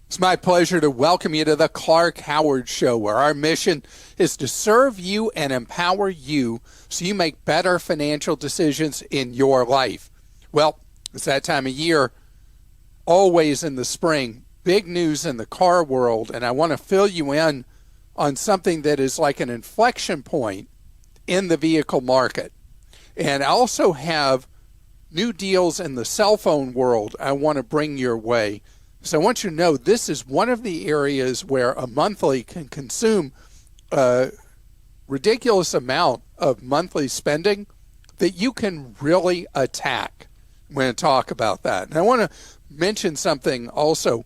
It's my pleasure to welcome you to the Clark Howard Show, where our mission is to serve you and empower you so you make better financial decisions in your life. Well, it's that time of year, always in the spring, big news in the car world, and I want to fill you in on something that is like an inflection point in the vehicle market. And I also have new deals in the cell phone world I want to bring your way. So I want you to know this is one of the areas where a monthly can consume a ridiculous amount of monthly spending that you can really attack. I'm going to talk about that. And I want to mention something also,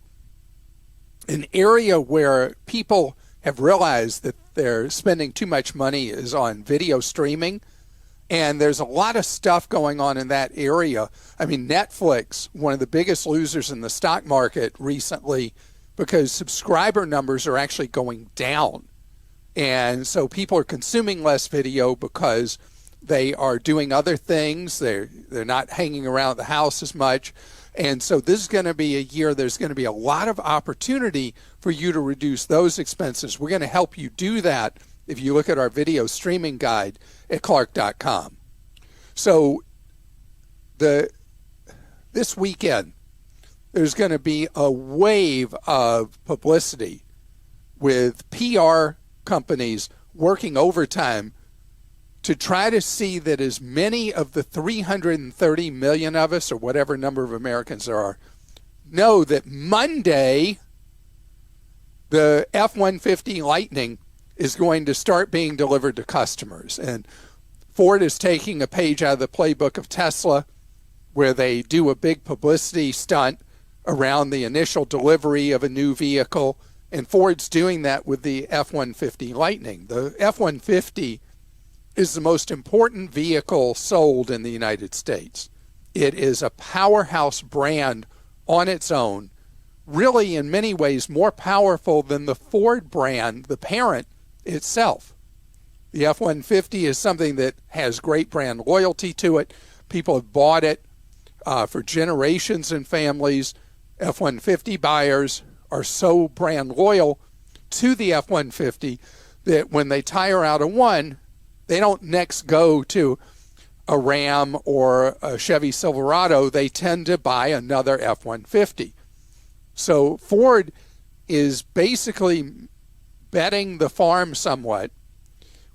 an area where people have realized that they're spending too much money is on video streaming. And there's a lot of stuff going on in that area. I mean, Netflix, one of the biggest losers in the stock market recently, because subscriber numbers are actually going down. And so people are consuming less video because they are doing other things. They're not hanging around the house as much. And so this is going to be a year there's going to be a lot of opportunity for you to reduce those expenses. We're going to help you do that if you look at our video streaming guide at clark.com. So this weekend, there's going to be a wave of publicity with PR companies working overtime to try to see that as many of the 330 million of us, or whatever number of Americans there are, know that Monday, the F-150 Lightning is going to start being delivered to customers. And Ford is taking a page out of the playbook of Tesla, where they do a big publicity stunt around the initial delivery of a new vehicle. And Ford's doing that with the F-150 Lightning. The F-150 is the most important vehicle sold in the United States. It is a powerhouse brand on its own, really in many ways more powerful than the Ford brand, the parent itself. The F-150 is something that has great brand loyalty to it. People have bought it for generations in families. F-150 buyers are so brand loyal to the F-150 that when they tire out of one, they don't next go to a Ram or a Chevy Silverado. They tend to buy another F-150. So Ford is basically betting the farm somewhat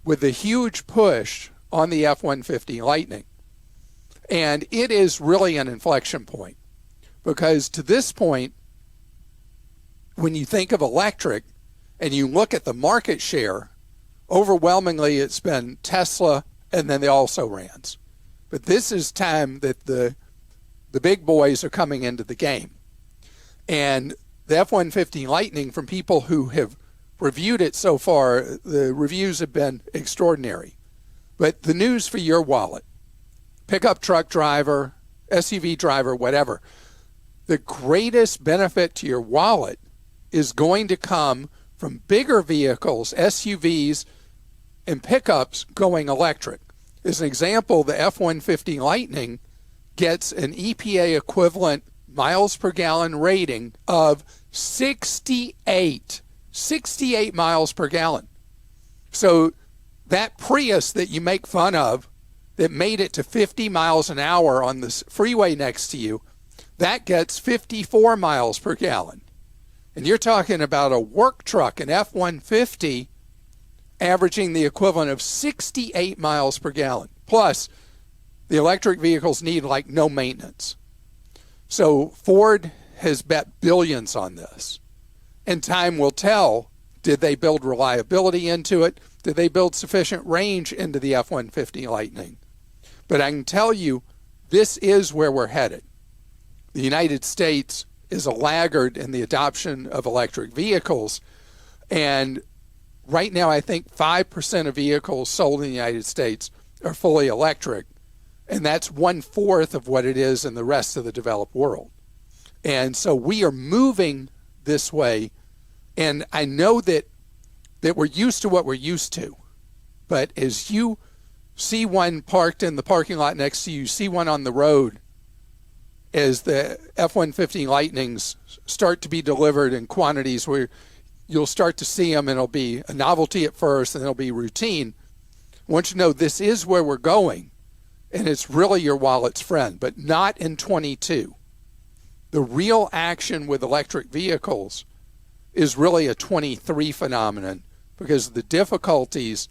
with a huge push on the F-150 Lightning. And it is really an inflection point, because to this point, when you think of electric and you look at the market share, overwhelmingly it's been Tesla and then the also-rans. But this is time that the big boys are coming into the game. And the F-150 Lightning, from people who have reviewed it so far, the reviews have been extraordinary. But the news for your wallet, pickup truck driver, SUV driver, whatever, the greatest benefit to your wallet is going to come from bigger vehicles, SUVs, and pickups going electric. As an example, the F-150 Lightning gets an EPA equivalent miles per gallon rating of 68 miles per gallon. So that Prius that you make fun of that made it to 50 miles an hour on the freeway next to you, that gets 54 miles per gallon. And you're talking about a work truck, an F-150, averaging the equivalent of 68 miles per gallon. Plus, the electric vehicles need like no maintenance. So Ford has bet billions on this. And time will tell, did they build reliability into it? Did they build sufficient range into the F-150 Lightning? But I can tell you, this is where we're headed. The United States is a laggard in the adoption of electric vehicles. And right now, I think 5% of vehicles sold in the United States are fully electric. And that's 1/4 of what it is in the rest of the developed world. And so we are moving this way. And I know that we're used to what we're used to. But as you see one parked in the parking lot next to you, see one on the road, as the F-150 Lightnings start to be delivered in quantities where you'll start to see them and it'll be a novelty at first and it'll be routine. I want you to know this is where we're going, and it's really your wallet's friend, but not in 22. The real action with electric vehicles is really a 23 phenomenon because of the difficulties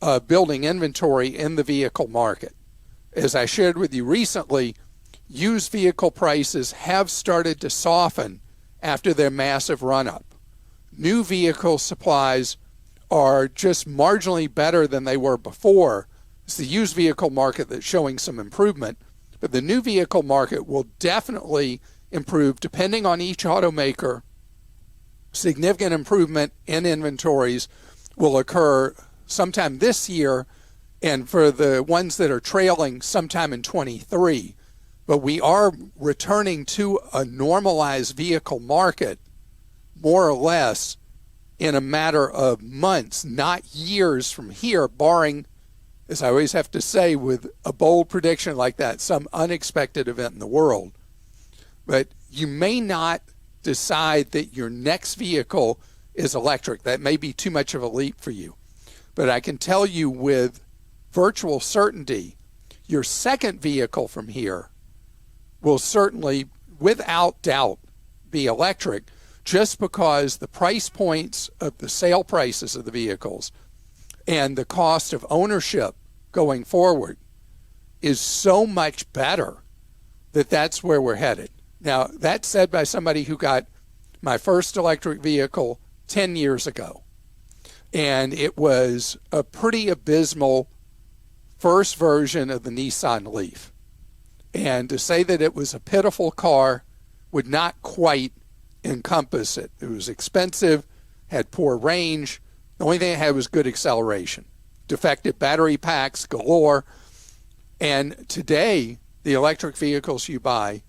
of building inventory in the vehicle market. As I shared with you recently, used vehicle prices have started to soften after their massive run-up. New vehicle supplies are just marginally better than they were before. It's the used vehicle market that's showing some improvement, but the new vehicle market will definitely improve depending on each automaker. Significant improvement in inventories will occur sometime this year, and for the ones that are trailing, sometime in 23. But we are returning to a normalized vehicle market, more or less, in a matter of months, not years from here, barring, as I always have to say, with a bold prediction like that, some unexpected event in the world. But you may not decide that your next vehicle is electric. That may be too much of a leap for you. But I can tell you with virtual certainty, your second vehicle from here will certainly, without doubt, be electric, just because the price points of the sale prices of the vehicles and the cost of ownership going forward is so much better that that's where we're headed. Now, that's said by somebody who got my first electric vehicle 10 years ago. And it was a pretty abysmal first version of the Nissan Leaf. And to say that it was a pitiful car would not quite encompass it. It was expensive, had poor range. The only thing it had was good acceleration. Defective battery packs galore. And today, the electric vehicles you buy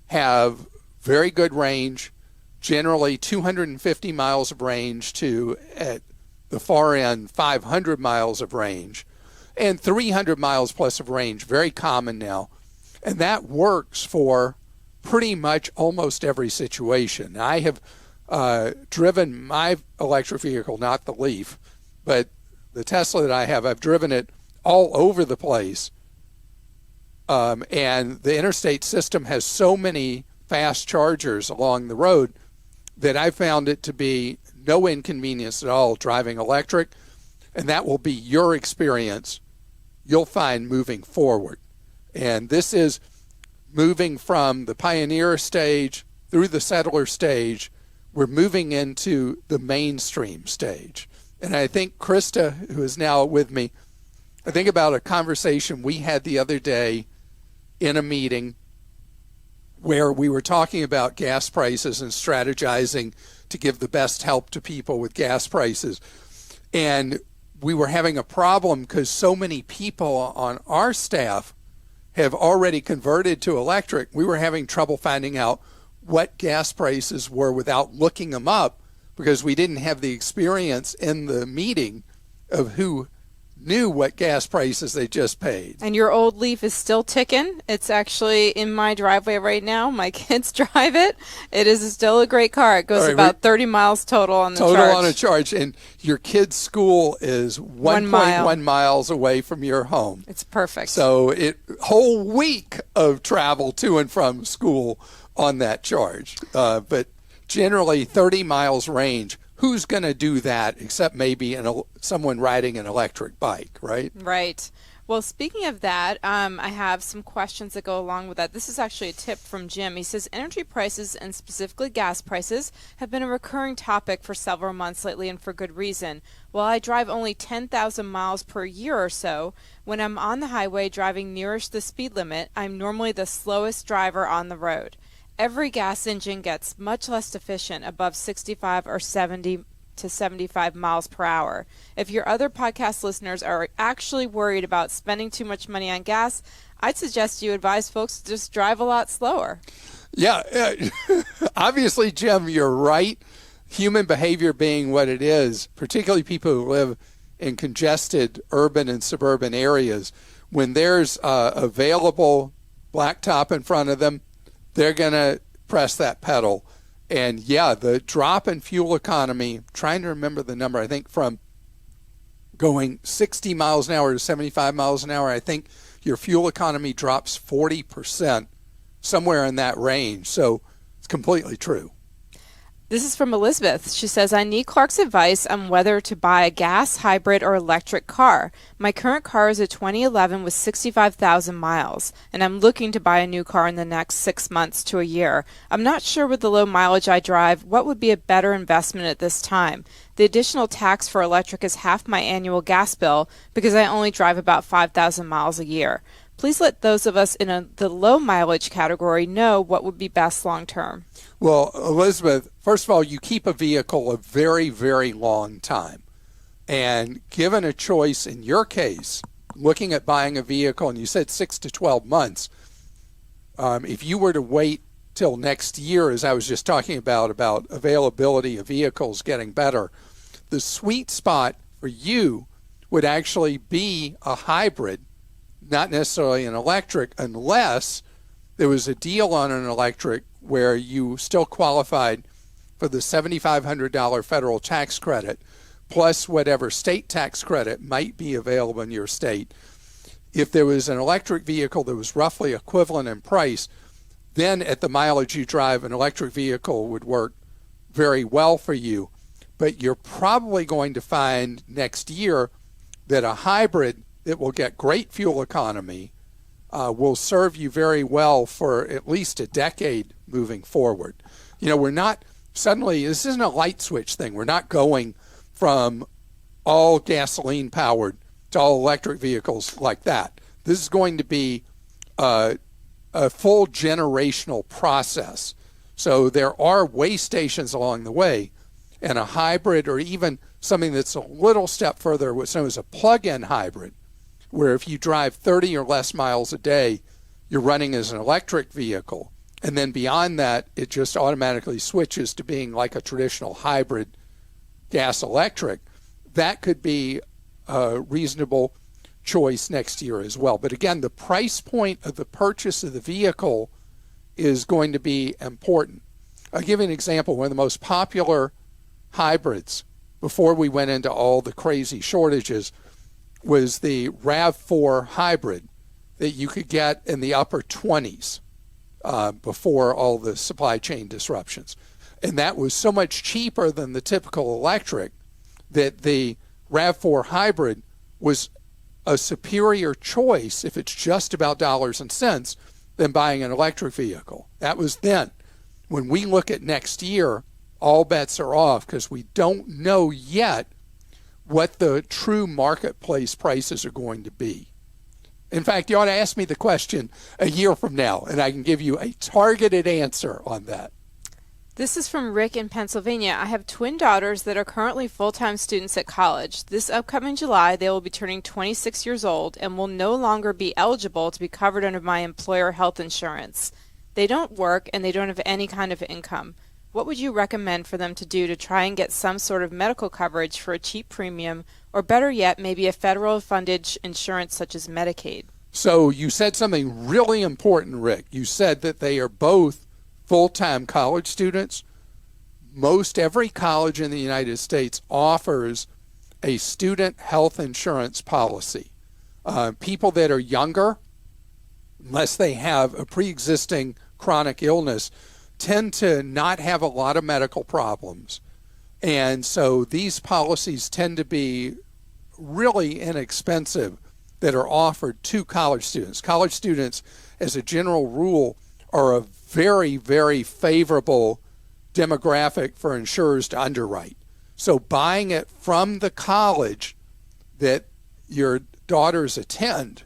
have very good range, generally 250 miles of range to, at the far end, 500 miles of range, and 300 miles plus of range, very common now. And that works for pretty much almost every situation. I have driven my electric vehicle, not the Leaf, but the Tesla that I have, I've driven it all over the place. And the interstate system has so many fast chargers along the road that I found it to be no inconvenience at all driving electric. And that will be your experience you'll find moving forward. And this is moving from the pioneer stage through the settler stage. We're moving into the mainstream stage. And I think Christa, who is now with me, I think about a conversation we had the other day in a meeting where we were talking about gas prices and strategizing to give the best help to people with gas prices. And we were having a problem because so many people on our staff have already converted to electric. We were having trouble finding out what gas prices were without looking them up because we didn't have the experience in the meeting of who knew what gas prices they just paid. And your old Leaf is still ticking. It's actually in my driveway right now. My kids drive it. It is still a great car. It goes about 30 miles total on the charge. Total on a charge. And your kid's school is 1.1 miles away from your home. It's perfect. So whole week of travel to and from school on that charge. But generally 30 miles range. Who's going to do that except maybe someone riding an electric bike, right? Right. Well, speaking of that, I have some questions that go along with that. This is actually a tip from Jim. He says, energy prices and specifically gas prices have been a recurring topic for several months lately and for good reason. While I drive only 10,000 miles per year or so, when I'm on the highway driving nearest the speed limit, I'm normally the slowest driver on the road. Every gas engine gets much less efficient above 65 or 70 to 75 miles per hour. If your other podcast listeners are actually worried about spending too much money on gas, I'd suggest you advise folks to just drive a lot slower. Yeah, obviously, Jim, you're right. Human behavior being what it is, particularly people who live in congested urban and suburban areas, when there's available blacktop in front of them, they're going to press that pedal. And yeah, the drop in fuel economy, trying to remember the number, I think from going 60 miles an hour to 75 miles an hour, I think your fuel economy drops 40%, somewhere in that range. So it's completely true. This is from Elizabeth. She says, I need Clark's advice on whether to buy a gas, hybrid, or electric car. My current car is a 2011 with 65,000 miles, and I'm looking to buy a new car in the next 6 months to a year. I'm not sure with the low mileage I drive what would be a better investment at this time. The additional tax for electric is half my annual gas bill because I only drive about 5,000 miles a year. Please let those of us in the low mileage category know what would be best long term. Well, Elizabeth, first of all, you keep a vehicle a very, very long time. And given a choice in your case, looking at buying a vehicle, and you said 6 to 12 months, if you were to wait till next year, as I was just talking about availability of vehicles getting better, the sweet spot for you would actually be a hybrid, not necessarily an electric, unless there was a deal on an electric where you still qualified for the $7,500 federal tax credit, plus whatever state tax credit might be available in your state. If there was an electric vehicle that was roughly equivalent in price, then at the mileage you drive, an electric vehicle would work very well for you. But you're probably going to find next year that a hybrid that will get great fuel economy will serve you very well for at least a decade moving forward. You know, we're not suddenly, this isn't a light switch thing. We're not going from all gasoline powered to all electric vehicles like that. This is going to be a full generational process. So there are way stations along the way, and a hybrid, or even something that's a little step further, what's known as a plug-in hybrid, where if you drive 30 or less miles a day, you're running as an electric vehicle. And then beyond that, it just automatically switches to being like a traditional hybrid gas electric. That could be a reasonable choice next year as well. But again, the price point of the purchase of the vehicle is going to be important. I'll give you an example. One of the most popular hybrids before we went into all the crazy shortages was the RAV4 hybrid that you could get in the upper 20s before all the supply chain disruptions. And that was so much cheaper than the typical electric that the RAV4 hybrid was a superior choice, if it's just about dollars and cents, than buying an electric vehicle. That was then. When we look at next year, all bets are off because we don't know yet what the true marketplace prices are going to be. In fact, you ought to ask me the question a year from now, and I can give you a targeted answer on that. This is from Rick in Pennsylvania. I have twin daughters that are currently full-time students at college. This upcoming July, they will be turning 26 years old and will no longer be eligible to be covered under my employer health insurance. They don't work and they don't have any kind of income. What would you recommend for them to do to try and get some sort of medical coverage for a cheap premium, or better yet, maybe a federal funded insurance such as Medicaid? So you said something really important, Rick. You said that they are both full-time college students. Most every college in the United States offers a student health insurance policy. People that are younger, unless they have a pre-existing chronic illness, tend to not have a lot of medical problems. And so these policies tend to be really inexpensive that are offered to college students. College students, as a general rule, are a very, very favorable demographic for insurers to underwrite. So buying it from the college that your daughters attend,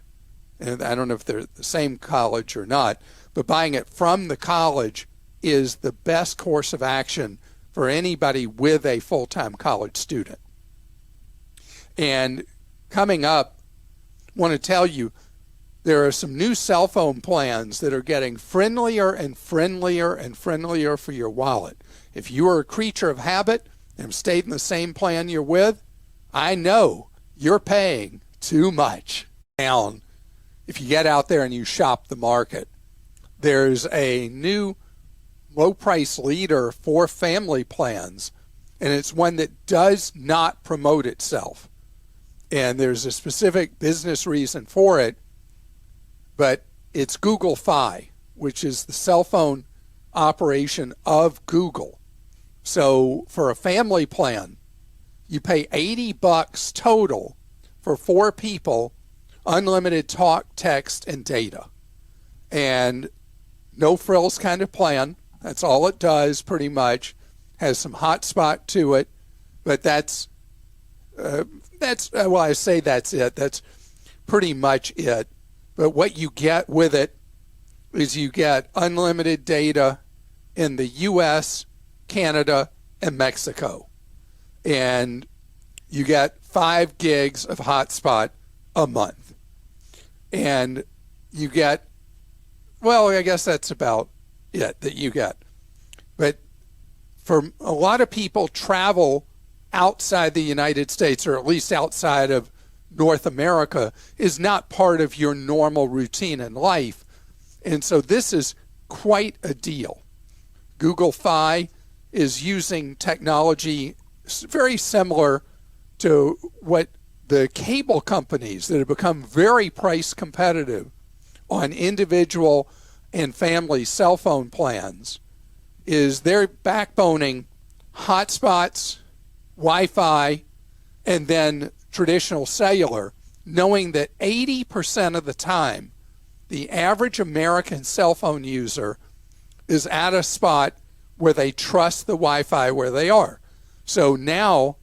and I don't know if they're the same college or not, but buying it from the college is the best course of action for anybody with a full-time college student. And coming up, I want to tell you, there are some new cell phone plans that are getting friendlier and friendlier and friendlier for your wallet. If you are a creature of habit and have stayed in the same plan you're with, I know you're paying too much down if you get out there and you shop the market. there's a new low price leader for family plans, and it's one that does not promote itself. And there's a specific business reason for it, but it's Google Fi, which is the cell phone operation of Google. So for a family plan, you pay $80 total for 4 people, unlimited talk, text, and data. And no frills kind of plan. That's all it does pretty much. Has some hotspot to it, but that's well, I say that's it. That's pretty much it. But what you get with it is you get unlimited data in the U.S., Canada, and Mexico. And you get 5 gigs of hotspot a month. And you get, well, I guess that's about it that you get. But for a lot of people, travel outside the United States, or at least outside of North America, is not part of your normal routine in life. And so this is quite a deal. Google Fi is using technology very similar to what the cable companies that have become very price competitive on individual and family cell phone plans, is they're backboning hotspots, Wi-Fi, and then traditional cellular, knowing that 80% of the time, the average American cell phone user is at a spot where they trust the Wi-Fi where they are. So now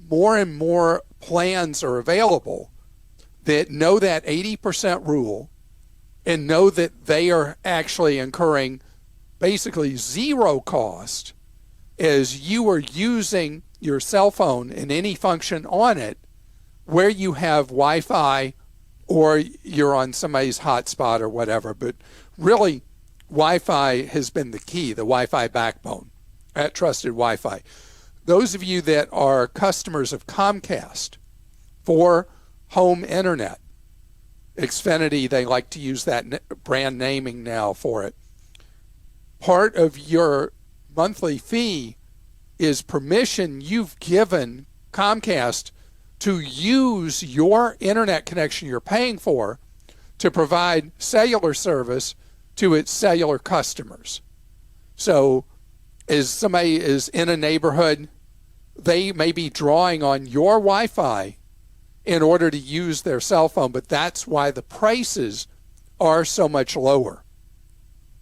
more and more plans are available that know that 80% rule and know that they are actually incurring basically zero cost as you are using your cell phone and any function on it where you have Wi-Fi or you're on somebody's hotspot or whatever. But really, Wi-Fi has been the key, the Wi-Fi backbone at Trusted Wi-Fi. Those of you that are customers of Comcast for home internet, Xfinity, they like to use that brand naming now for it. Part of your monthly fee is permission you've given Comcast to use your internet connection you're paying for to provide cellular service to its cellular customers. So as somebody is in a neighborhood, they may be drawing on your Wi-Fi in order to use their cell phone, but that's why the prices are so much lower.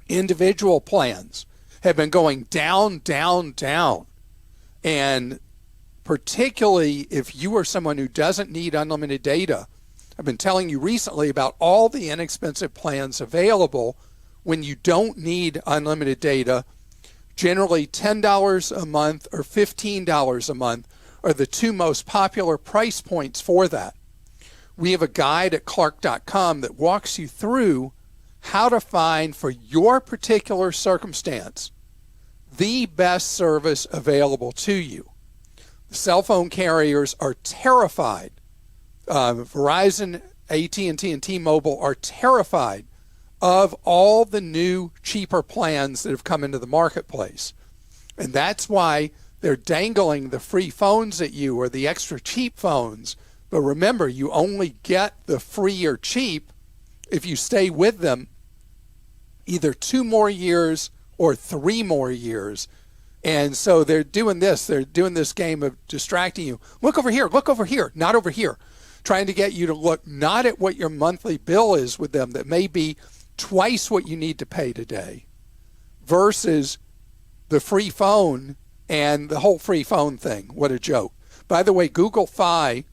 Individual plans have been going down, down, down. And particularly if you are someone who doesn't need unlimited data, I've been telling you recently about all the inexpensive plans available when you don't need unlimited data. Generally $10 a month or $15 a month are the 2 most popular price points for that. We have a guide at Clark.com that walks you through how to find for your particular circumstance the best service available to you. The cell phone carriers are terrified. Verizon, AT&T, and T-Mobile are terrified of all the new cheaper plans that have come into the marketplace. And that's why they're dangling the free phones at you or the extra cheap phones. But remember, you only get the free or cheap if you stay with them either 2 more years or 3 more years. And so they're doing this game of distracting you. Look over here, not over here. Trying to get you to look not at what your monthly bill is with them that may be twice what you need to pay today versus the free phone and the whole free phone thing. What a joke. By the way, Google Fi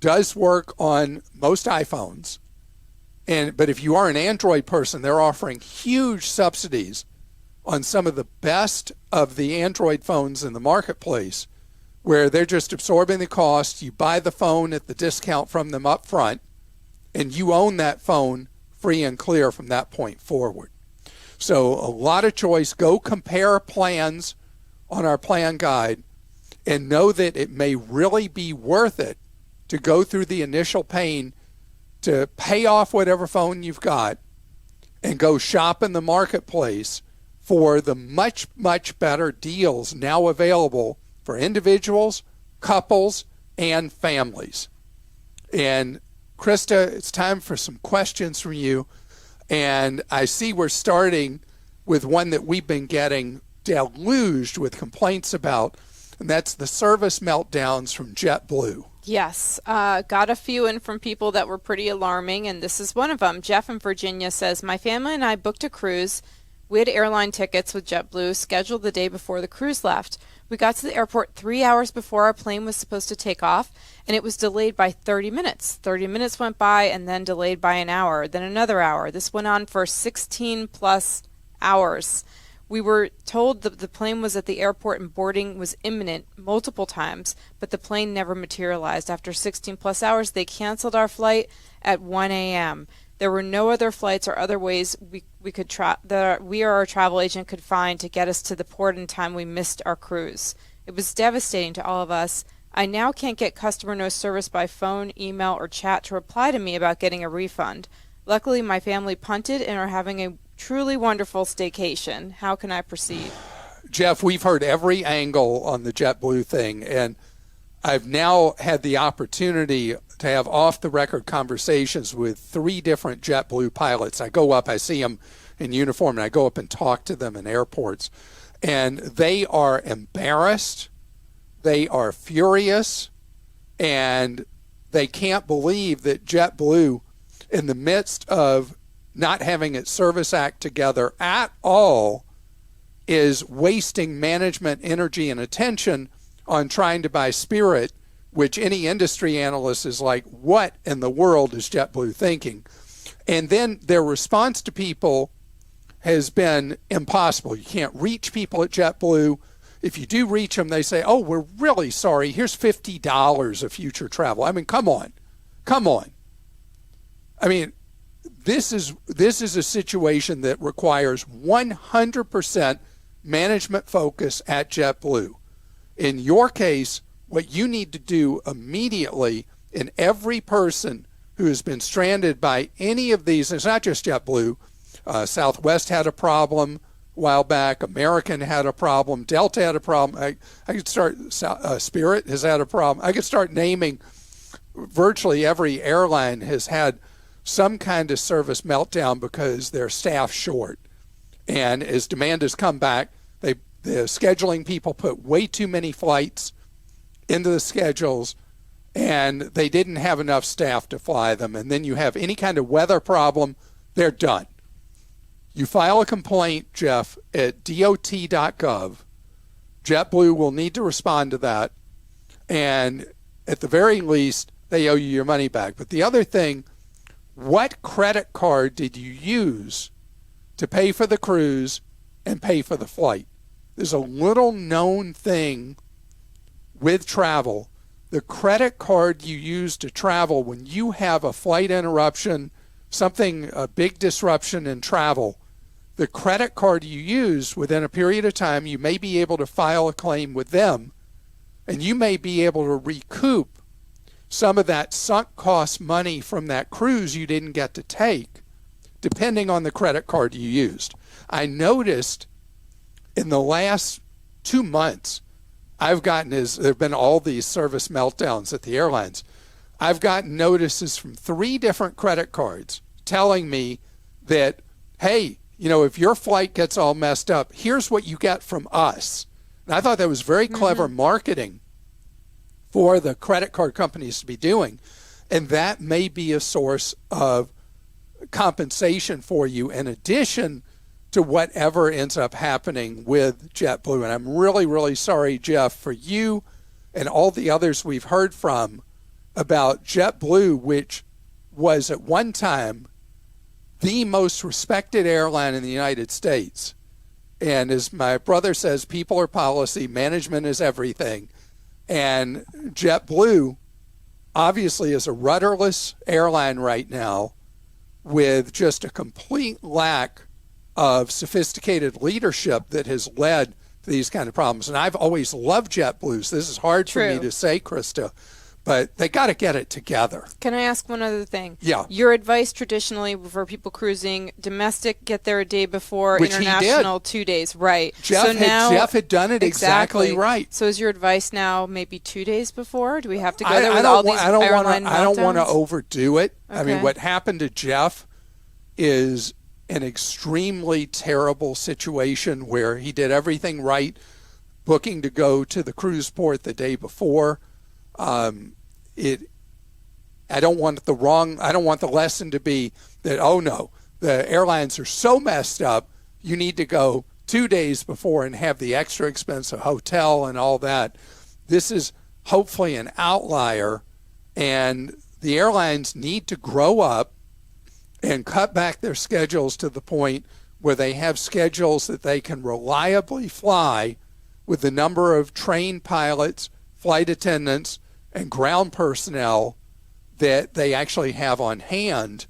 does work on most iPhones. But if you are an Android person, they're offering huge subsidies on some of the best of the Android phones in the marketplace, where they're just absorbing the cost. You buy the phone at the discount from them up front, and you own that phone free and clear from that point forward. So a lot of choice. Go compare plans on our plan guide and know that it may really be worth it to go through the initial pain to pay off whatever phone you've got and go shop in the marketplace for the much, much better deals now available for individuals, couples, and families. And Christa, it's time for some questions from you. And I see we're starting with one that we've been getting deluged with complaints about, and that's the service meltdowns from JetBlue. Yes, got a few in from people that were pretty alarming, and this is one of them. Jeff in Virginia says, my family and I booked a cruise. We had airline tickets with JetBlue scheduled the day before the cruise left. We got to the airport 3 hours before our plane was supposed to take off, and it was delayed by 30 minutes. 30 minutes went by and then delayed by an hour, then another hour. This went on for 16 plus hours. We were told that the plane was at the airport and boarding was imminent multiple times, but the plane never materialized. After 16 plus hours, they canceled our flight at 1 a.m. There were no other flights or other ways we could we or our travel agent could find to get us to the port in time we missed our cruise. It was devastating to all of us. I now can't get customer no service by phone, email, or chat to reply to me about getting a refund. Luckily, my family punted and are having a truly wonderful staycation. How can I proceed? Jeff, we've heard every angle on the JetBlue thing, and I've now had the opportunity to have off-the-record conversations with 3 different JetBlue pilots. I go up, I see them in uniform, and I go up and talk to them in airports. And they are embarrassed, they are furious, and they can't believe that JetBlue, in the midst of not having its service act together at all, is wasting management energy and attention on trying to buy Spirit, which any industry analyst is like, what in the world is JetBlue thinking? And then their response to people has been impossible. You can't reach people at JetBlue. If you do reach them, they say, oh, we're really sorry. Here's $50 of future travel. I mean, come on. I mean, this is a situation that requires 100% management focus at JetBlue. In your case, what you need to do immediately, and every person who has been stranded by any of these, it's not just JetBlue, Southwest had a problem a while back, American had a problem, Delta had a problem, I could start, Spirit has had a problem, I could start naming virtually every airline has had some kind of service meltdown because they're staff short. And as demand has come back, the scheduling people put way too many flights into the schedules, and they didn't have enough staff to fly them. And then you have any kind of weather problem, they're done. You file a complaint, Jeff, at dot.gov. JetBlue will need to respond to that. And at the very least, they owe you your money back. But the other thing, what credit card did you use to pay for the cruise and pay for the flight? There's a little known thing with travel. The credit card you use to travel when you have a flight interruption, a big disruption in travel, the credit card you use within a period of time, you may be able to file a claim with them, and you may be able to recoup some of that sunk cost money from that cruise you didn't get to take, depending on the credit card you used. I noticed in the last 2 months, there have been all these service meltdowns at the airlines. I've gotten notices from 3 different credit cards telling me that, hey, if your flight gets all messed up, here's what you get from us. And I thought that was very clever marketing for the credit card companies to be doing. And that may be a source of compensation for you in addition to whatever ends up happening with JetBlue. And I'm really, really sorry, Jeff, for you and all the others we've heard from about JetBlue, which was at one time the most respected airline in the United States. And as my brother says, people are policy, management is everything. And JetBlue obviously is a rudderless airline right now with just a complete lack of sophisticated leadership that has led to these kind of problems. And I've always loved JetBlue. So this is hard for me to say, Christa, but they got to get it together. Can I ask one other thing? Yeah. Your advice traditionally for people cruising, domestic, get there a day before, Which international, 2 days. Right. Jeff had done it exactly right. So is your advice now maybe 2 days before? Do we have to go I there with don't all these airline meltdowns? I don't want to overdo it. Okay. I mean, what happened to Jeff is an extremely terrible situation where he did everything right, booking to go to the cruise port the day before. I don't want the lesson to be that, oh no, the airlines are so messed up, you need to go 2 days before and have the extra expense of hotel and all that. This is hopefully an outlier, and the airlines need to grow up and cut back their schedules to the point where they have schedules that they can reliably fly with the number of trained pilots, flight attendants, and ground personnel that they actually have on hand,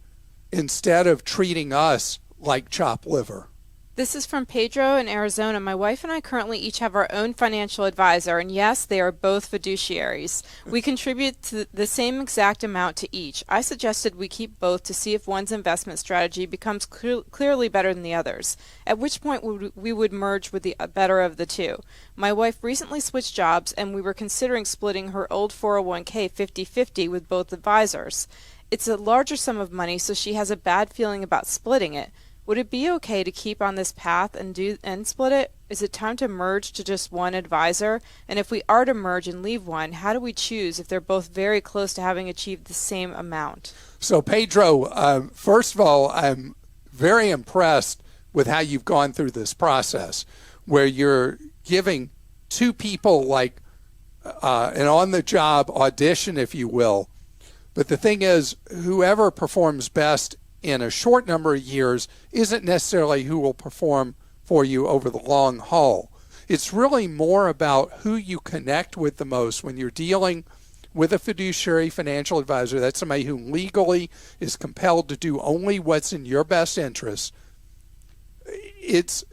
instead of treating us like chopped liver. This is from Pedro in Arizona. My wife and I currently each have our own financial advisor, and yes, they are both fiduciaries. We contribute to the same exact amount to each. I suggested we keep both to see if one's investment strategy becomes clearly better than the other's, at which point we would merge with the better of the two. My wife recently switched jobs, and we were considering splitting her old 401k 50-50 with both advisors. It's a larger sum of money, so she has a bad feeling about splitting it. Would it be okay to keep on this path and split it? Is it time to merge to just one advisor? And if we are to merge and leave one, how do we choose if they're both very close to having achieved the same amount? So Pedro, first of all, I'm very impressed with how you've gone through this process, where you're giving two people like an on-the-job audition, if you will. But the thing is, whoever performs best in a short number of years isn't necessarily who will perform for you over the long haul. It's really more about who you connect with the most when you're dealing with a fiduciary financial advisor. That's somebody who legally is compelled to do only what's in your best interest. It's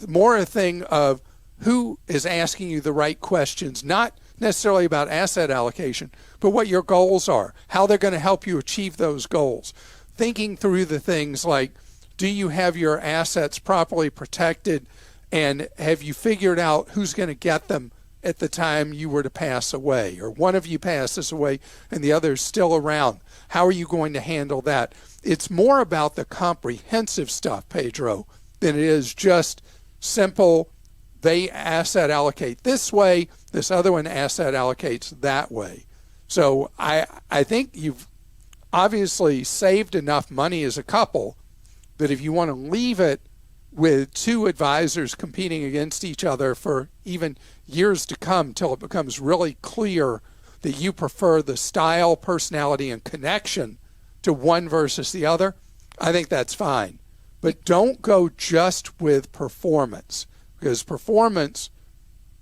more a thing of who is asking you the right questions, not necessarily about asset allocation, but what your goals are, how they're going to help you achieve those goals. Thinking through the things like, do you have your assets properly protected, and have you figured out who's going to get them at the time you were to pass away, or one of you passes away and the other is still around? How are you going to handle that? It's more about the comprehensive stuff, Pedro, than it is just simple, they asset allocate this way, this other one asset allocates that way. So I think you've obviously saved enough money as a couple that if you want to leave it with two advisors competing against each other for even years to come till it becomes really clear that you prefer the style, personality, and connection to one versus the other, I think that's fine. But don't go just with performance, because performance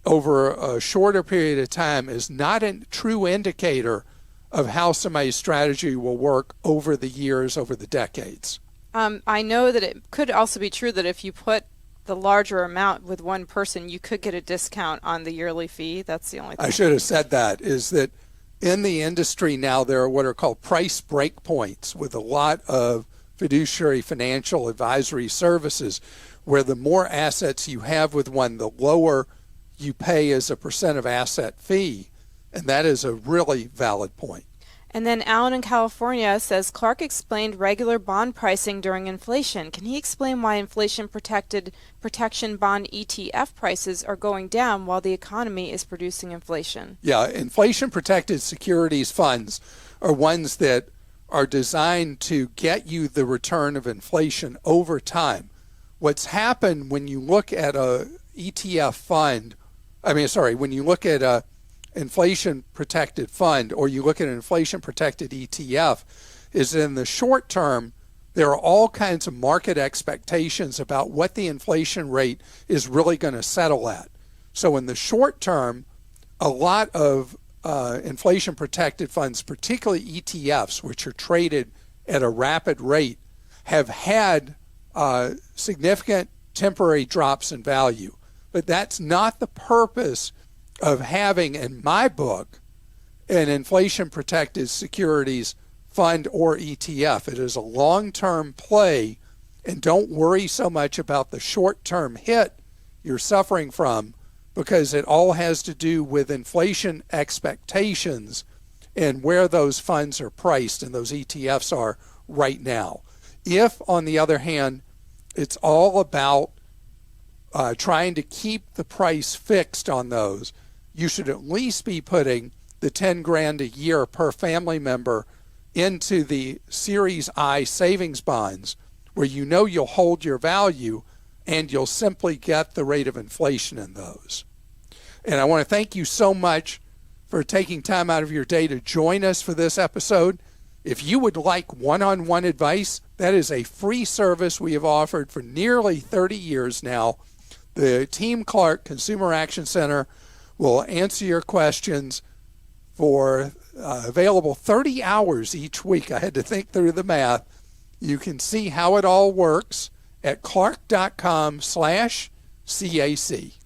over a shorter period of time is not a true indicator of how somebody's strategy will work over the years, over the decades. I know that it could also be true that if you put the larger amount with one person, you could get a discount on the yearly fee. That's the only thing. I should have said that, is that in the industry now there are what are called price break points with a lot of fiduciary financial advisory services, where the more assets you have with one, the lower you pay as a percent of asset fee. And that is a really valid point. And then Alan in California says, Clark explained regular bond pricing during inflation. Can he explain why inflation protection bond ETF prices are going down while the economy is producing inflation? Yeah, inflation protected securities funds are ones that are designed to get you the return of inflation over time. What's happened when you look at a ETF fund, when you look at a inflation protected fund, or you look at an inflation protected ETF, is that in the short term there are all kinds of market expectations about what the inflation rate is really going to settle at. So in the short term, a lot of inflation protected funds, particularly ETFs, which are traded at a rapid rate, have had significant temporary drops in value. But that's not the purpose of having, in my book, an inflation-protected securities fund or ETF. It is a long-term play, and don't worry so much about the short-term hit you're suffering from, because it all has to do with inflation expectations and where those funds are priced and those ETFs are right now. If, on the other hand, it's all about trying to keep the price fixed on those, you should at least be putting the 10 grand a year per family member into the Series I savings bonds, where you know you'll hold your value and you'll simply get the rate of inflation in those. And I want to thank you so much for taking time out of your day to join us for this episode. If you would like one-on-one advice, that is a free service we have offered for nearly 30 years now. The Team Clark Consumer Action Center will answer your questions for available 30 hours each week. I had to think through the math. You can see how it all works at clark.com/CAC.